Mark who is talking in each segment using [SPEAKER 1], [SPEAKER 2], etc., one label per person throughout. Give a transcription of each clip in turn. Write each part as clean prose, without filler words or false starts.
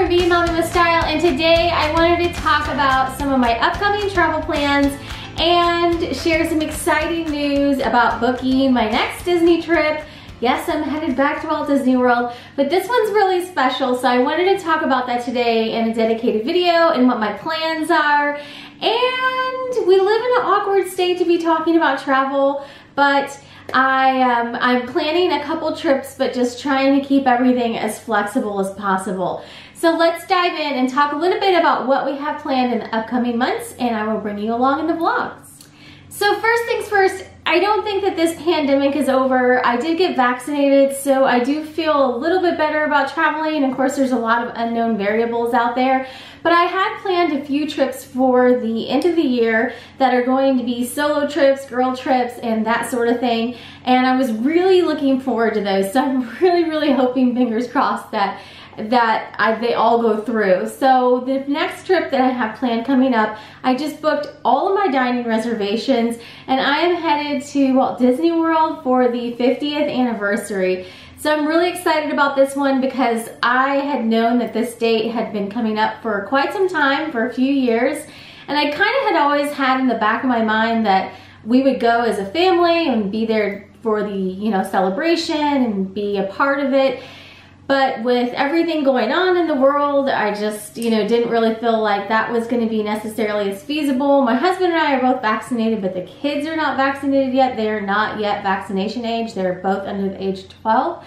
[SPEAKER 1] from Being Mommy with Style, and today I wanted to talk about some of my upcoming travel plans and share some exciting news about booking my next Disney trip. Yes, I'm headed back to Walt Disney World, but this one's really special, so I wanted to talk about that today in a dedicated video and what my plans are. And we live in an awkward state to be talking about travel, but I'm planning a couple trips, but just trying to keep everything as flexible as possible. So let's dive in and talk a little bit about what we have planned in the upcoming months, and I will bring you along in the vlogs. So first things first, I don't think that this pandemic is over. I did get vaccinated, so I do feel a little bit better about traveling. Of course, there's a lot of unknown variables out there, but I had planned a few trips for the end of the year that are going to be solo trips, girl trips, and that sort of thing. And I was really looking forward to those. So I'm really hoping, fingers crossed, that they all go through. So the next trip that I have planned coming up, I just booked all of my dining reservations, and I am headed to Walt Disney World for the 50th anniversary. So I'm really excited about this one because I had known that this date had been coming up for quite some time, for a few years, and I kind of had always had in the back of my mind that we would go as a family and be there for the celebration and be a part of it. But with everything going on in the world, I just, didn't really feel like that was going to be necessarily as feasible. My husband and I are both vaccinated, but the kids are not vaccinated yet. They're not yet vaccination age. They're both under the age of 12.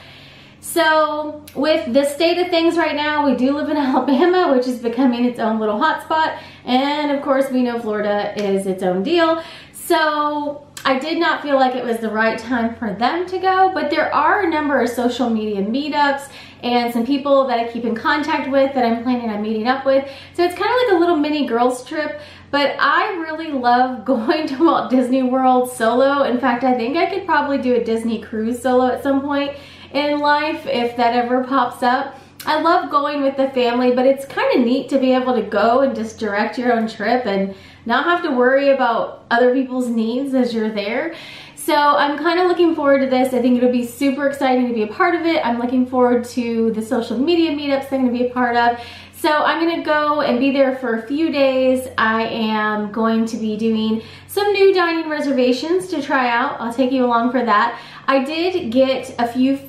[SPEAKER 1] So with the state of things right now, we do live in Alabama, which is becoming its own little hotspot. And of course, we know Florida is its own deal. So I did not feel like it was the right time for them to go, but there are a number of social media meetups and some people that I keep in contact with that I'm planning on meeting up with. So it's kind of like a little mini girls trip, but I really love going to Walt Disney World solo. In fact, I think I could probably do a Disney cruise solo at some point in life if that ever pops up. I love going with the family, but it's kind of neat to be able to go and just direct your own trip and not have to worry about other people's needs as you're there. So I'm kind of looking forward to this. I think it'll be super exciting to be a part of it. I'm looking forward to the social media meetups that I'm going to be a part of. So I'm going to go and be there for a few days. I am going to be doing some new dining reservations to try out. I'll take you along for that. I did get a few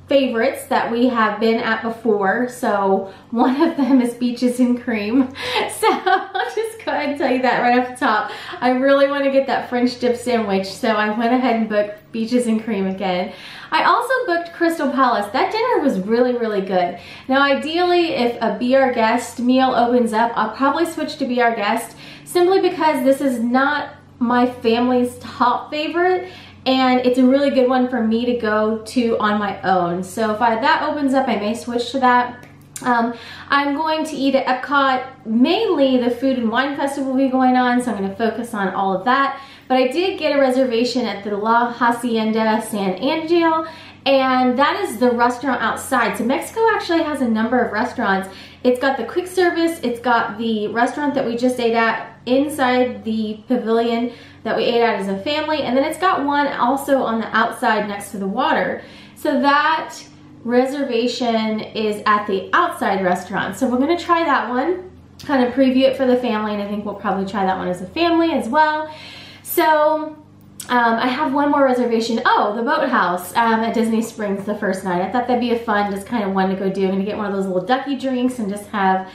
[SPEAKER 1] favorites that we have been at before. So one of them is Beaches and Cream. So I'll just go ahead and tell you that right off the top. I really want to get that French dip sandwich, so I went ahead and booked Beaches and Cream again. I also booked Crystal Palace. That dinner was really good. Now ideally, if a Be Our Guest meal opens up, I'll probably switch to Be Our Guest, simply because this is not my family's top favorite, and it's a really good one for me to go to on my own. So if that opens up, I may switch to that. I'm going to eat at Epcot. Mainly the Food and Wine Festival will be going on, so I'm going to focus on all of that. But I did get a reservation at the La Hacienda San Angel, and that is the restaurant outside. So Mexico actually has a number of restaurants. It's got the quick service, it's got the restaurant that we just ate at inside the pavilion that we ate at as a family, and then it's got one also on the outside next to the water. So that reservation is at the outside restaurant. So we're gonna try that one, kind of preview it for the family, and I think we'll probably try that one as a family as well. So I have one more reservation. Oh, the Boathouse at Disney Springs the first night. I thought that'd be a fun, just kind of one to go do. I'm gonna get one of those little ducky drinks and just have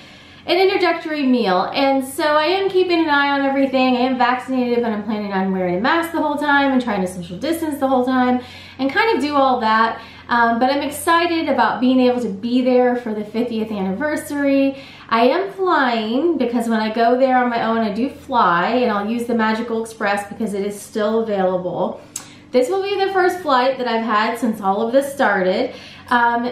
[SPEAKER 1] an introductory meal. And so I am keeping an eye on everything. I am vaccinated, but I'm planning on wearing a mask the whole time and trying to social distance the whole time and kind of do all that. But I'm excited about being able to be there for the 50th anniversary. I am flying because when I go there on my own, I do fly, and I'll use the Magical Express because it is still available. This will be the first flight that I've had since all of this started.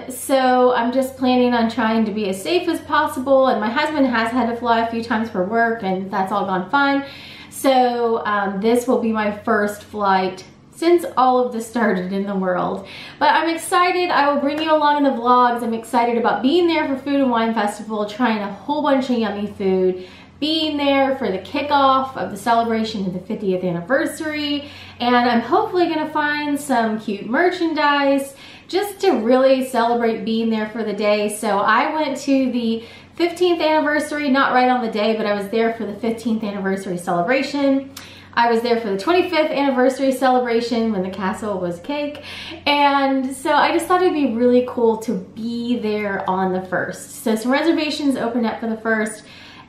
[SPEAKER 1] So I'm just planning on trying to be as safe as possible, and my husband has had to fly a few times for work, and that's all gone fine. So this will be my first flight since all of this started in the world. But I'm excited. I will bring you along in the vlogs. I'm excited about being there for Food and Wine Festival, trying a whole bunch of yummy food, being there for the kickoff of the celebration of the 50th anniversary, and I'm hopefully gonna find some cute merchandise just to really celebrate being there for the day. So I went to the 15th anniversary, not right on the day, but I was there for the 15th anniversary celebration. I was there for the 25th anniversary celebration when the castle was cake. And so I just thought it'd be really cool to be there on the 1st. So some reservations opened up for the 1st,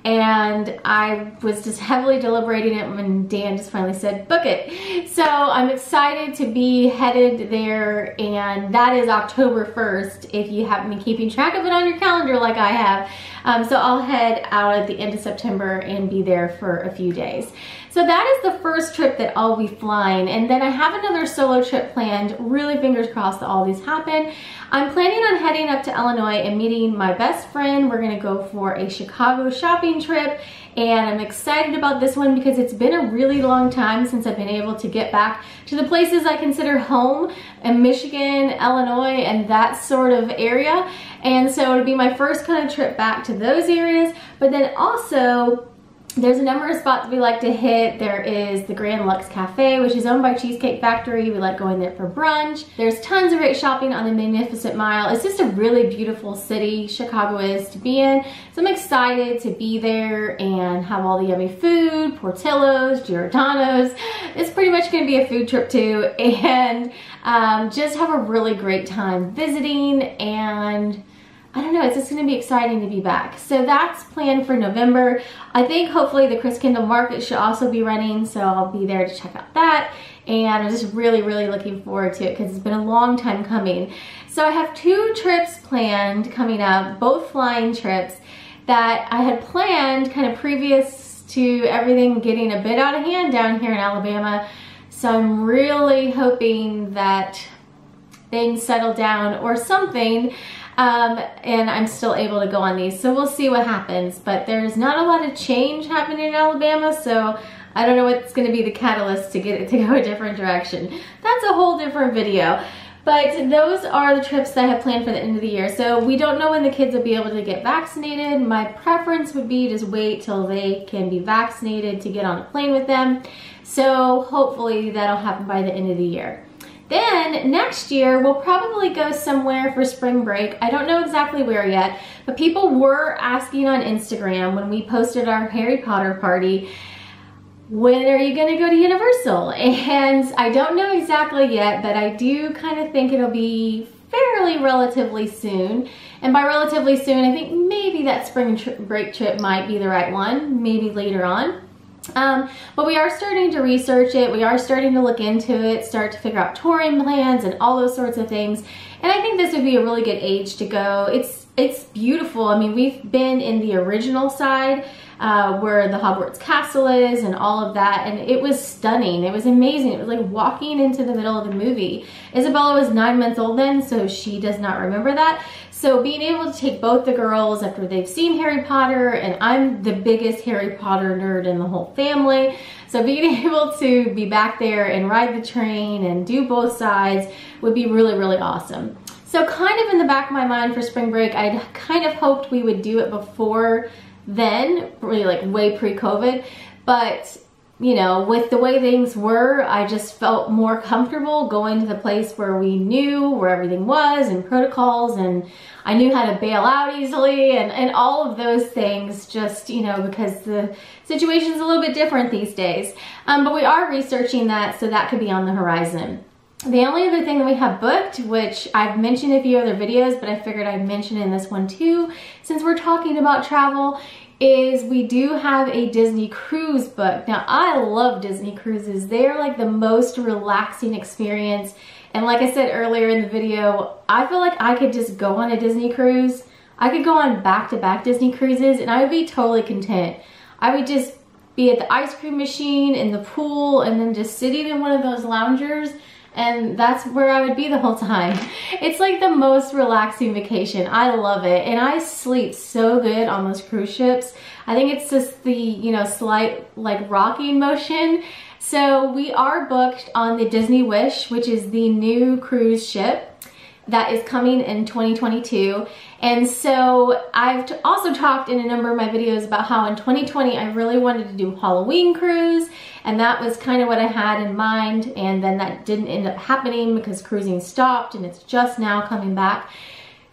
[SPEAKER 1] and I was just heavily deliberating it when Dan just finally said, book it. So I'm excited to be headed there, and that is October 1st, if you haven't been keeping track of it on your calendar like I have. So I'll head out at the end of September and be there for a few days. So that is the first trip that I'll be flying, and then I have another solo trip planned. Really fingers crossed that all these happen. I'm planning on heading up to Illinois and meeting my best friend. We're gonna go for a Chicago shopping trip, and I'm excited about this one because it's been a really long time since I've been able to get back to the places I consider home in Michigan, Illinois, and that sort of area. And so it'll be my first kind of trip back to those areas, but then also there's a number of spots we like to hit. There is the Grand Lux Cafe, which is owned by Cheesecake Factory. We like going there for brunch. There's tons of great shopping on the Magnificent Mile. It's just a really beautiful city, Chicago is, to be in. So I'm excited to be there and have all the yummy food, Portillo's, Giordano's. It's pretty much gonna be a food trip too, and just have a really great time visiting, and I don't know, it's just gonna be exciting to be back. So that's planned for November. I think hopefully the Christkindl Market should also be running, so I'll be there to check out that. And I'm just really, really looking forward to it because it's been a long time coming. So I have 2 trips planned coming up, both flying trips that I had planned kind of previous to everything getting a bit out of hand down here in Alabama. So I'm really hoping that things settle down or something, and I'm still able to go on these. So we'll see what happens, but there's not a lot of change happening in Alabama, so I don't know what's gonna be the catalyst to get it to go a different direction. That's a whole different video. But those are the trips that I have planned for the end of the year. So we don't know when the kids will be able to get vaccinated. My preference would be just wait till they can be vaccinated to get on a plane with them. So hopefully that'll happen by the end of the year. Then next year, we'll probably go somewhere for spring break. I don't know exactly where yet, but people were asking on Instagram when we posted our Harry Potter party, when are you gonna go to Universal? And I don't know exactly yet, but I do kind of think it'll be fairly relatively soon. And by relatively soon, I think maybe that spring break trip might be the right one, maybe later on. But we are starting to research it. We are starting to look into it, start to figure out touring plans and all those sorts of things. And I think this would be a really good age to go. It's beautiful. I mean, we've been in the original side where the Hogwarts Castle is and all of that, and it was stunning. It was amazing. It was like walking into the middle of the movie. Isabella was 9 months old then, so she does not remember that. So being able to take both the girls after they've seen Harry Potter, and I'm the biggest Harry Potter nerd in the whole family, so being able to be back there and ride the train and do both sides would be really, really awesome. So kind of in the back of my mind for spring break, I kind of hoped we would do it before then, really like way pre-COVID, but you know, with the way things were, I just felt more comfortable going to the place where we knew where everything was and protocols, and I knew how to bail out easily and all of those things, just, you know, because the situation's a little bit different these days. But we are researching that, so that could be on the horizon. The only other thing that we have booked, which I've mentioned in a few other videos, but I figured I'd mention in this one too, since we're talking about travel, is we do have a Disney cruise booked. Now, I love Disney cruises. They are like the most relaxing experience. And like I said earlier in the video, I feel like I could just go on a Disney cruise. I could go on back-to-back Disney cruises and I would be totally content. I would just be at the ice cream machine, in the pool, and then just sitting in one of those loungers, and that's where I would be the whole time. It's like the most relaxing vacation. I love it. And I sleep so good on those cruise ships. I think it's just the, you know, slight like rocking motion. So we are booked on the Disney Wish, which is the new cruise ship that is coming in 2022. And so I've also talked in a number of my videos about how in 2020 I really wanted to do Halloween cruise, and that was kind of what I had in mind, and then that didn't end up happening because cruising stopped and it's just now coming back.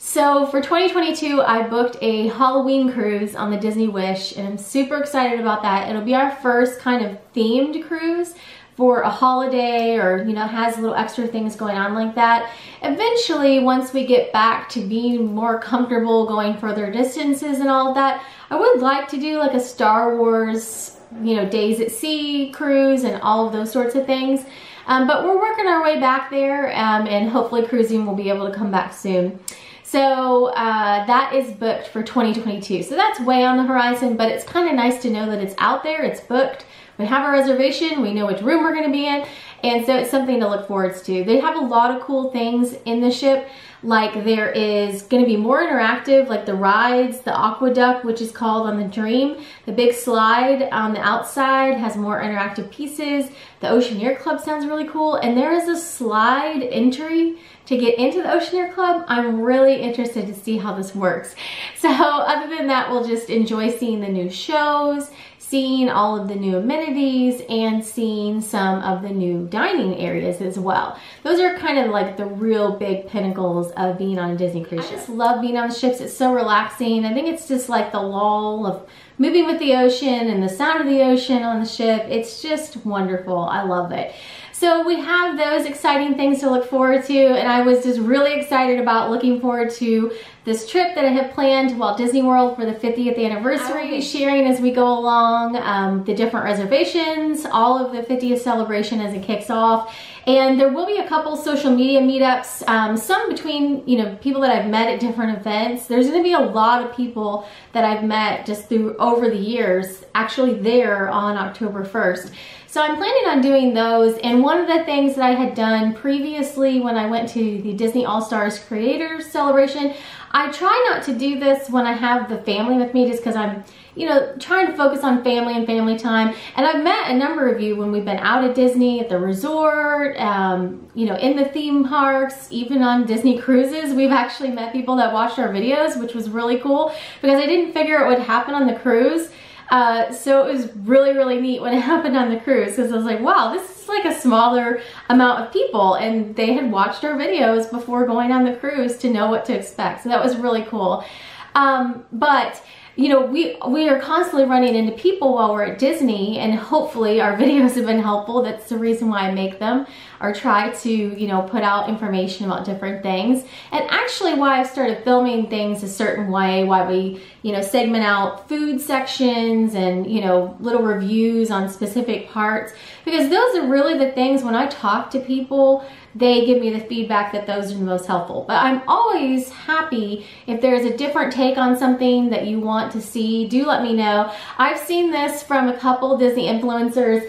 [SPEAKER 1] So for 2022, I booked a Halloween cruise on the Disney Wish, and I'm super excited about that. It'll be our first kind of themed cruise for a holiday, or, you know, has little extra things going on like that. Eventually, once we get back to being more comfortable going further distances and all of that, I would like to do like a Star Wars, you know, Days at Sea cruise and all of those sorts of things. But we're working our way back there, and hopefully cruising will be able to come back soon. So that is booked for 2022. So that's way on the horizon, but it's kind of nice to know that it's out there, it's booked. We have a reservation, we know which room we're gonna be in, and so it's something to look forward to. They have a lot of cool things in the ship, like there is gonna be more interactive, like the rides, the aqueduct, which is called on the Dream. The big slide on the outside has more interactive pieces. The Oceaneer Club sounds really cool, and there is a slide entry to get into the Oceaneer Club. I'm really interested to see how this works. So other than that, we'll just enjoy seeing the new shows, seeing all of the new amenities, and seeing some of the new dining areas as well. Those are kind of like the real big pinnacles of being on a Disney cruise ship. I just love being on the ships. It's so relaxing. I think it's just like the lull of moving with the ocean and the sound of the ocean on the ship. It's just wonderful. I love it. So we have those exciting things to look forward to, and I was just really excited about looking forward to this trip that I have planned to Walt Disney World for the 50th anniversary. I will be sharing as we go along the different reservations, all of the 50th celebration as it kicks off, and there will be a couple social media meetups, some between, you know, people that I've met at different events. There's going to be a lot of people that I've met just through over the years actually there on October 1st. So I'm planning on doing those, and one of the things that I had done previously when I went to the Disney All-Stars Creators Celebration, I try not to do this when I have the family with me just because I'm, you know, trying to focus on family and family time. And I've met a number of you when we've been out at Disney, at the resort, you know, in the theme parks, even on Disney cruises. We've actually met people that watched our videos, which was really cool because I didn't figure it would happen on the cruise. So it was really, really neat when it happened on the cruise because I was like, wow, this is like a smaller amount of people, and they had watched our videos before going on the cruise to know what to expect. So that was really cool. But you know, we are constantly running into people while we're at Disney, and hopefully our videos have been helpful. That's the reason why I make them, or try to, you know, put out information about different things. And actually why I've started filming things a certain way, why we, you know, segment out food sections and, you know, little reviews on specific parts, because those are really the things when I talk to people, they give me the feedback that those are the most helpful. But I'm always happy if there's a different take on something that you want to see. Do let me know. I've seen this from a couple Disney influencers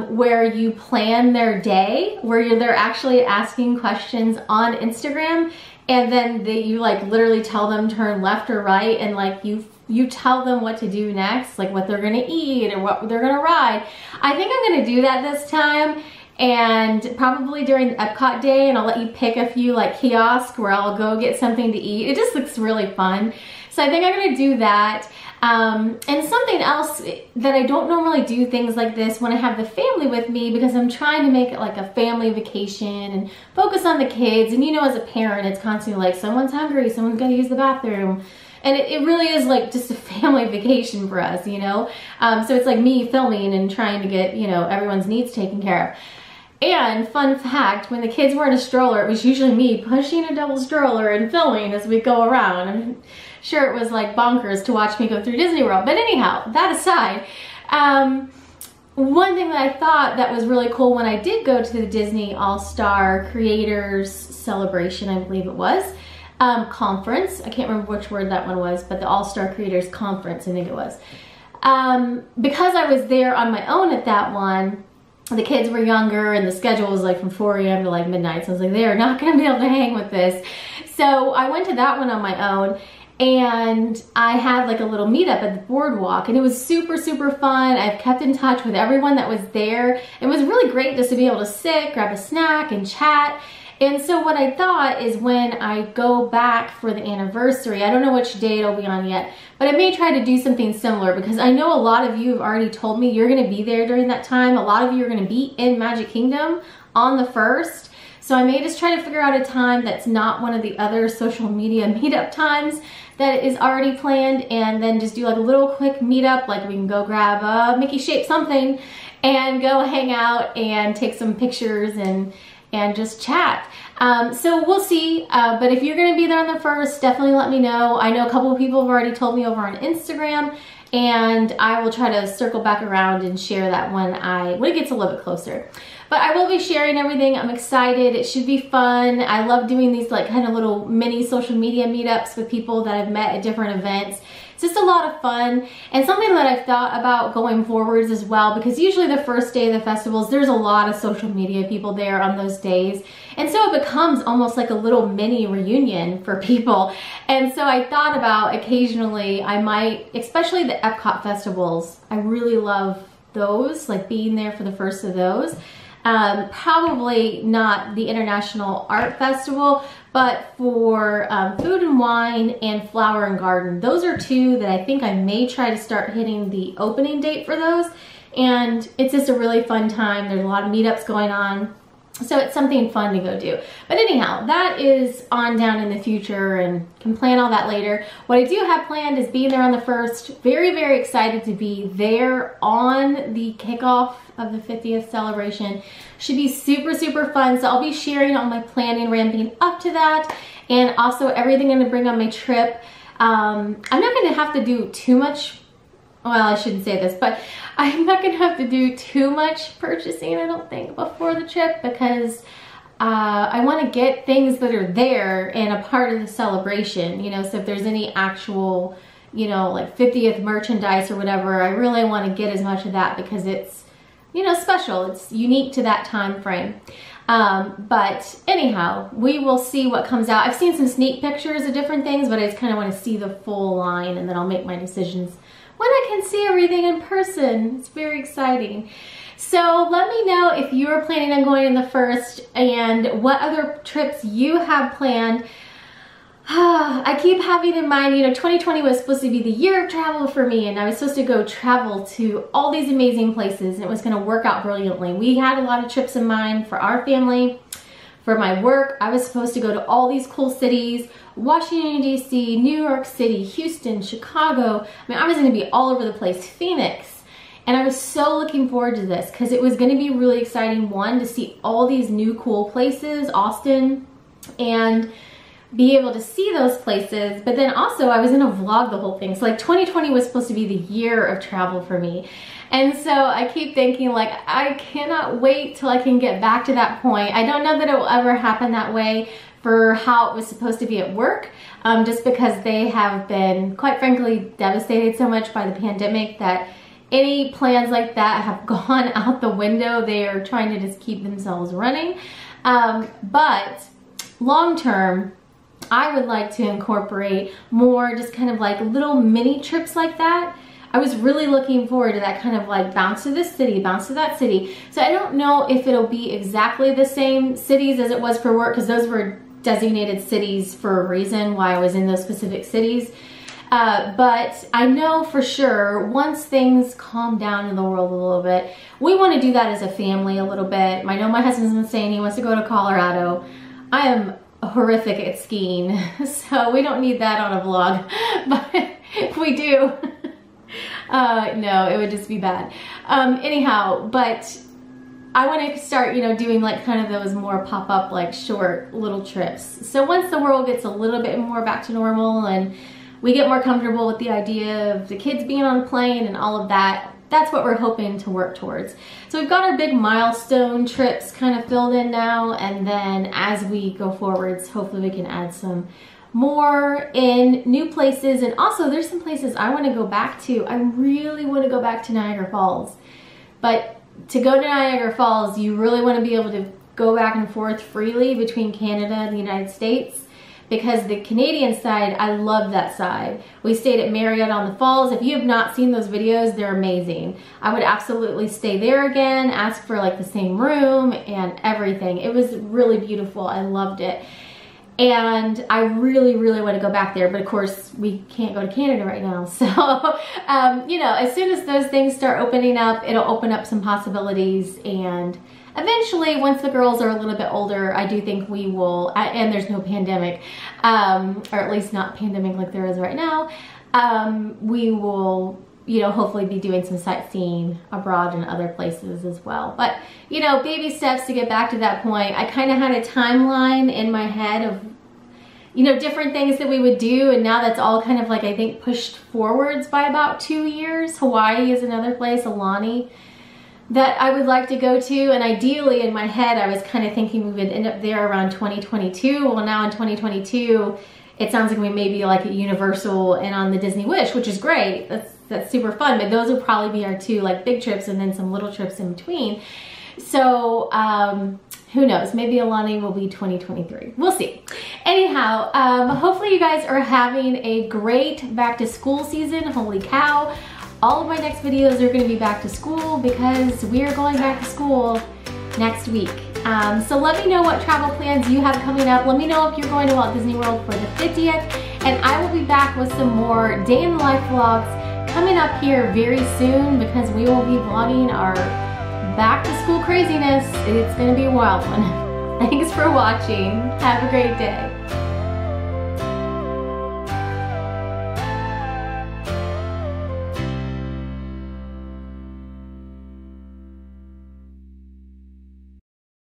[SPEAKER 1] where you plan their day, where they're actually asking questions on Instagram, and then you like literally tell them turn left or right, and like you tell them what to do next, like what they're gonna eat or what they're gonna ride. I think I'm gonna do that this time, and probably during Epcot day, and I'll let you pick a few like kiosks where I'll go get something to eat. It just looks really fun. So I think I'm gonna do that. And something else that I don't normally do things like this when I have the family with me, because I'm trying to make it like a family vacation and focus on the kids. And you know, as a parent, it's constantly like someone's hungry, someone's gonna use the bathroom. And it really is like just a family vacation for us, you know? So it's like me filming and trying to get, you know, everyone's needs taken care of. And fun fact, when the kids were in a stroller, it was usually me pushing a double stroller and filming as we go around. I'm sure it was like bonkers to watch me go through Disney World. But anyhow, that aside, one thing that I thought that was really cool when I did go to the Disney All-Star Creators Celebration, I believe it was, conference. I can't remember which word that one was, but the All-Star Creators Conference, I think it was. Because I was there on my own at that one, the kids were younger and the schedule was like from 4 a.m. to like midnight. So I was like, they're not gonna be able to hang with this. So I went to that one on my own, and I had like a little meetup at the boardwalk, and it was super, super fun. I've kept in touch with everyone that was there. It was really great just to be able to sit, grab a snack, and chat. And so what I thought is when I go back for the anniversary, I don't know which day it'll be on yet, but I may try to do something similar, because I know a lot of you have already told me you're gonna be there during that time. A lot of you are gonna be in Magic Kingdom on the 1st. So So I may just try to figure out a time that's not one of the other social media meetup times that is already planned, and then just do like a little quick meetup, like we can go grab a Mickey shaped something and go hang out and take some pictures and just chat. So we'll see, but if you're gonna be there on the 1st, definitely let me know. I know a couple of people have already told me over on Instagram, and I will try to circle back around and share that when it gets a little bit closer. But I will be sharing everything. I'm excited. It should be fun. I love doing these like kind of little mini social media meetups with people that I've met at different events. It's just a lot of fun, and something that I've thought about going forwards as well, because usually the first day of the festivals, there's a lot of social media people there on those days. And so it becomes almost like a little mini reunion for people. And so I thought about occasionally I might, especially the Epcot festivals, I really love those, like being there for the first of those. Probably not the International Art Festival, but for Food and Wine and Flower and Garden. Those are two that I think I may try to start hitting the opening date for those. And it's just a really fun time. There's a lot of meetups going on. So it's something fun to go do. But anyhow, that is on down in the future, and can plan all that later. What I do have planned is being there on the 1st. Very, very excited to be there on the kickoff of the 50th celebration. Should be super, super fun. So I'll be sharing all my planning ramping up to that, and also everything I'm gonna bring on my trip. I'm not gonna have to do too much. Well, I shouldn't say this, but I'm not gonna have to do too much purchasing, I don't think, before the trip, because I wanna get things that are there and a part of the celebration, you know, so if there's any actual, you know, like 50th merchandise or whatever, I really wanna get as much of that because it's, you know, special. It's unique to that time frame. But anyhow, we will see what comes out. I've seen some sneak pictures of different things, but I just kind of want to see the full line, and then I'll make my decisions when I can see everything in person. It's very exciting. So let me know if you're planning on going in the 1st and what other trips you have planned. I keep having in mind, you know, 2020 was supposed to be the year of travel for me, and I was supposed to go travel to all these amazing places, and it was going to work out brilliantly. We had a lot of trips in mind for our family. For my work, I was supposed to go to all these cool cities: Washington, D.C., New York City, Houston, Chicago. I mean, I was going to be all over the place, Phoenix. And I was so looking forward to this because it was going to be really exciting, one, to see all these new cool places, Austin, and be able to see those places. But then also I was gonna vlog the whole thing. So like 2020 was supposed to be the year of travel for me. And so I keep thinking, like, I cannot wait till I can get back to that point. I don't know that it will ever happen that way for how it was supposed to be at work, just because they have been, quite frankly, devastated so much by the pandemic that any plans like that have gone out the window. They are trying to just keep themselves running. But long term, I would like to incorporate more just kind of like little mini trips like that. I was really looking forward to that kind of like bounce to this city, bounce to that city. So I don't know if it'll be exactly the same cities as it was for work, because those were designated cities for a reason why I was in those specific cities. But I know for sure once things calm down in the world a little bit, we want to do that as a family a little bit. I know my husband's been saying he wants to go to Colorado. I am horrific at skiing, so we don't need that on a vlog, but if we do, no, it would just be bad. Anyhow, but I want to start, you know, doing like kind of those more pop-up, like short little trips. So once the world gets a little bit more back to normal and we get more comfortable with the idea of the kids being on a plane and all of that, that's what we're hoping to work towards. So we've got our big milestone trips kind of filled in now, and then as we go forwards, hopefully we can add some more in new places. And also there's some places I want to go back to. I really want to go back to Niagara Falls. But to go to Niagara Falls, you really want to be able to go back and forth freely between Canada and the United States. Because the Canadian side, I love that side. We stayed at Marriott on the Falls. If you have not seen those videos, they're amazing. I would absolutely stay there again, ask for like the same room and everything. It was really beautiful. I loved it. And I really, really want to go back there. But of course, we can't go to Canada right now. So, you know, as soon as those things start opening up, it'll open up some possibilities. And eventually, once the girls are a little bit older, I do think we will, and there's no pandemic, or at least not pandemic like there is right now, we will, you know, hopefully be doing some sightseeing abroad and other places as well. But, you know, baby steps to get back to that point. I kind of had a timeline in my head of, you know, different things that we would do, and now that's all kind of like, I think, pushed forwards by about 2 years. Hawaii is another place, Alani, that I would like to go to, and ideally in my head I was kind of thinking we would end up there around 2022. Well, now in 2022 it sounds like we may be like at Universal and on the Disney Wish, which is great. That's super fun, but those will probably be our 2 like big trips and then some little trips in between. So who knows, maybe Alani will be 2023. We'll see. Anyhow, hopefully you guys are having a great back to school season. Holy cow. All of my next videos are going to be back to school because we are going back to school next week. So let me know what travel plans you have coming up. Let me know if you're going to Walt Disney World for the 50th. And I will be back with some more day in the life vlogs coming up here very soon because we will be vlogging our back to school craziness. It's going to be a wild one. Thanks for watching. Have a great day.